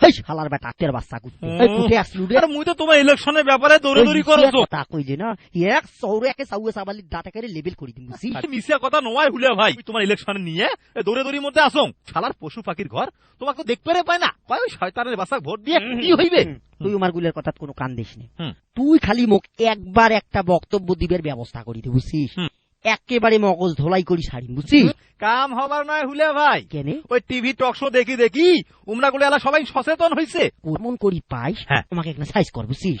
এই শালার বেটা তের বাচ্চা কুত্তে এই কুটে আসলু রে। আরে মুই তো তোমার ইলেকশনের ব্যাপারে দৌড়াদৌড়ি করছো। কথা কইলে না এক সৌরে একে সাউয়ে সাবালি দাঁতে করে লেবেল করে দিম বুঝছিস। মিশিয়া কথা নয় হুলিয়া ভাই, তোমার ইলেকশন নিয়ে দৌড়াদৌড়ির মধ্যে আসো। শালার পশু পাখির ঘর তোমাকে দেখতে পায় না, কয় ওই শয়তানের বাচ্চা ভোট দিয়ে কি হইবে। তুই আমার গুলের কথা কোনো কান দিস না, তুই খালি মুখ একবার একটা বক্তব্য দিবের ব্যবস্থা করি দে বুঝছিস। একেবারে মগজ ধোলাই করি সারিম বুঝছিস। কাম হবার নয় হুলিয়া ভাই, কেনে ওই টিভি টক শো দেখি দেখি উমরা গুলো এলা সবাই সচেতন হইছে। কেমন করি পাইস তোমাকে একটা সাইজ কর বুঝছিস।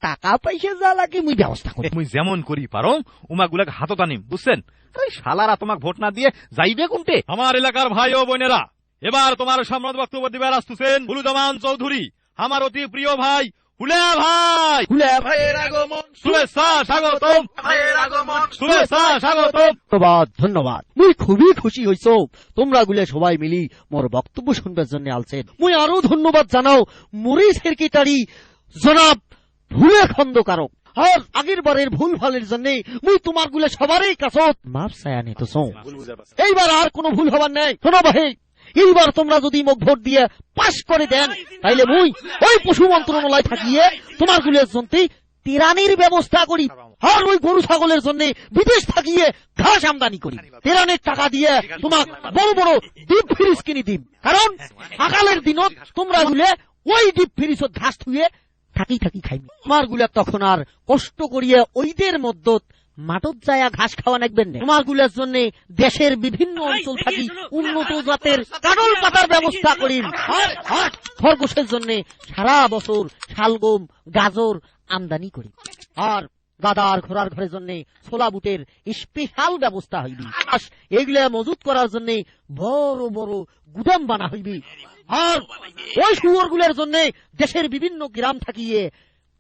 টাকা পয়সা যা লাগে মুই ব্যবস্থা করি। মুই যেমন করি পারো উমা গুলাকে হাতত আনিম বুঝছেন। শালারা তোমাকে ভোট না দিয়ে যাইবে কোনটে। আমার এলাকার ভাই ও বোনেরা, এবার তোমার সম্রাট বক্তব্য দিবার আসতেছেন হুলুজামান চৌধুরী, আমার অতি প্রিয় ভাই হুলিয়া ভাই। হুলিয়া ভাইয়ের আগমন, শুভেচ্ছা স্বাগতম, ভাইয়ের আগমন, শুভেচ্ছা স্বাগতম। ধন্যবাদ ধন্যবাদ, মুই খুবই খুশি হইছো তোমরা গুলে সবাই মিলি মোর বক্তব্য শুনবার জন্য আলছেন। মুই আরো ধন্যবাদ জানাও মরিস সেক্রেটারি জনাব ভুলে খন্দকারক। আর আগের বারের ভুল ভালের জন্য মুই তোমার গুলে সবারই কাছত মাপ চায়া নিতেছ। এইবার আর কোনো ভুল হবার নাই। শোনো ভাই, এইবার তোমরা যদি মোক ভোট দিয়ে পাশ করে দেন তাইলে মুই ওই পশু মন্ত্রণালয় থাকিয়ে তোমার গুলের জন্য তেরানির ব্যবস্থা করি। আর ওই গরু ছাগলের জন্য বিদেশ থাকিয়ে ঘাস আমদানি করি। তেরানের টাকা দিয়ে তোমাক বড় বড় ডিপ ফ্রিজ কিনে দিম, কারণ সকালের দিনত তোমরা গুলে ওই ডিপ ফ্রিজত ঘাস থুয়ে থাকি থাকি খাইবি। আমার গুলা তখন আর কষ্ট করিয়ে ওইদের মধ্যত মাঠত যায় ঘাস খাওয়া নাকবেন না। তোমার গুলার জন্য দেশের বিভিন্ন অঞ্চল থাকি উন্নত জাতের কাঁঠাল পাতার ব্যবস্থা করিম। আর খরগোশের জন্য সারা বছর শালগম গাজর আমদানি করি। আর গাদার ঘোড়ার ঘরের জন্য ছোলা বুটের স্পেশাল ব্যবস্থা হইবি। এগুলা মজুত করার জন্য বড় বড় গুদাম বানা হইবি। আর ওই শুয়োর গুলার জন্য দেশের বিভিন্ন গ্রাম থাকিয়ে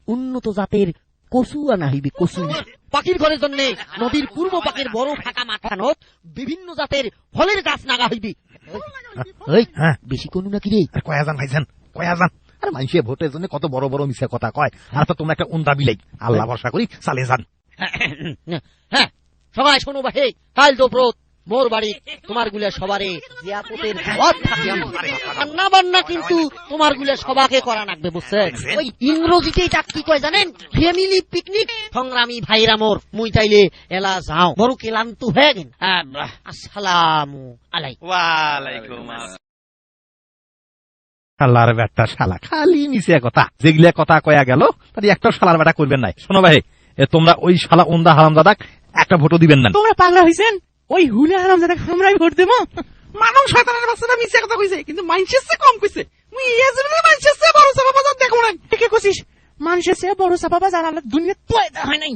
উন্নত জাতের কচু আনা হইবি। কচু পাখির ঘরের জন্য নদীর পূর্ব পাকের বড় ফাঁকা মাথানত বিভিন্ন জাতের ফলের গাছ নাগা হইবি। বেশি কোনো নাকি রে? কয়াজান ভাইজান কয়াজান, আর মানুষের ভোটের জন্য কত বড় বড় মিশা কথা কয়, আর তো তোমরা একটা উন্দা বিলাই। আল্লাহ ভরসা করি চালে যান। হ্যাঁ সবাই শোনো ভাই, কাল দোপ্রত মোর বাড়ি তোমার গুলা সবারে জিয়াপতের দাওয়াত থাকে। রান্না বান্না কিন্তু তোমার গুলা সবাকে করা লাগবে বুঝছেন। ওই ইংরেজিতে এটা কি কয় জানেন? Family picnic. সংগ্রামী ভাইরা মোর, মুই চাইলে এলা যাও, বড় ক্লান্ত হয়ে গেন। আসসালামু আলাইকুম। ওয়ালাইকুম আসসালাম। শালার বেটা শালা খালি মিশে কথা, যেগুলা কথা কয়া গেল তার একটা শালার বেটা করবেন নাই। শোনো ভাই, তোমরা ওই শালা উন্দা হারামজাদা একটা ভোটও দিবেন না। তোমরা পাগলা হইছেন? ওই হুলে হারামজাদা আমরাই ভোট দেবো? মানুষ শয়তানের বাচ্চাটা মিছে কথা কইছে, কিন্তু মানুষের চেয়ে কম কইছে। মুই এই জন্য মানুষের চেয়ে বড় চাপা বাজার দেখো না। কে কইছিস মানুষের চেয়ে বড় চাপা বাজার আলাদা দুনিয়াতে পয়দা হয় নাই।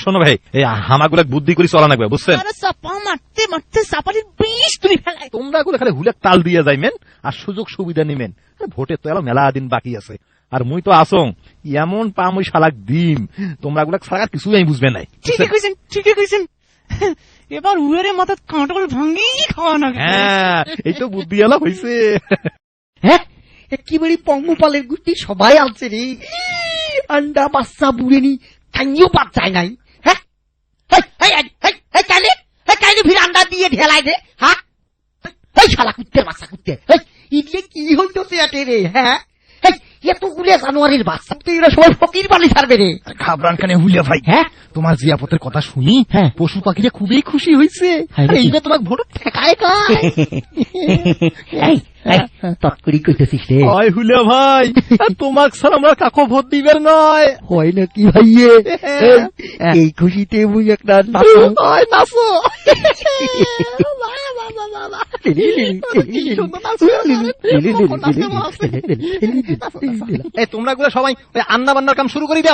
শোনো ভাই, এই হামাগুলা বুদ্ধি করে চলা লাগবে বুঝছেন। আরে চাপা মারতে মারতে চাপালির বিষ তুলি ফেলাই। তোমরা গুলো খালি হুলে তাল দিয়ে যাইবেন আর সুযোগ সুবিধা নিবেন। ভোটের তো এলো মেলা দিন বাকি আছে, আর মুই তো আসং এমন পাম ওই শালাক দিম তোমরা গুলা ছাড়া কিছুই আমি বুঝবে নাই। ঠিকই কইছেন ঠিকই কইছেন। এবার উয়ের মাথা কাঁটল ভাঙ্গি খাওয়া না। হ্যাঁ এই তো বুদ্ধি এলো হইছে। হ্যাঁ একেবারে পঙ্গপালের গুটি সবাই আনছে রে। আন্ডা বাচ্চা বুড়েনি কাইও বাচ্চায় নাই। হ্যাঁ কাইলে ফির আন্ডা দিয়ে ঢেলাই দে। হ্যাঁ এই শালা কুত্তের বাচ্চা কুত্তে, ইডলে কি হইতেছে এতে রে? হ্যাঁ এতগুলো জানুয়ারির বাচ্চা তো এরা সবাই ফকির বালি ছাড়বে রে। ঘাবড়ান কানে হুলিয়া ভাই, হ্যাঁ তোমার জিয়াপতের কথা শুনি পশু পাখিরা খুবই খুশি হয়েছে। এইটা তোমার ভোট ঠেকায় তৎকরি কইতেছিস রে? হয় হুলিয়া ভাই, তোমাক স্যার আমরা কাকো ভোট দিবেন নয়। হয় নাকি ভাইয়ে? এই খুশিতে মুই একটা নাচো। তোমরা গুলো সবাই রান্না বান্নার কাম শুরু করে দাও।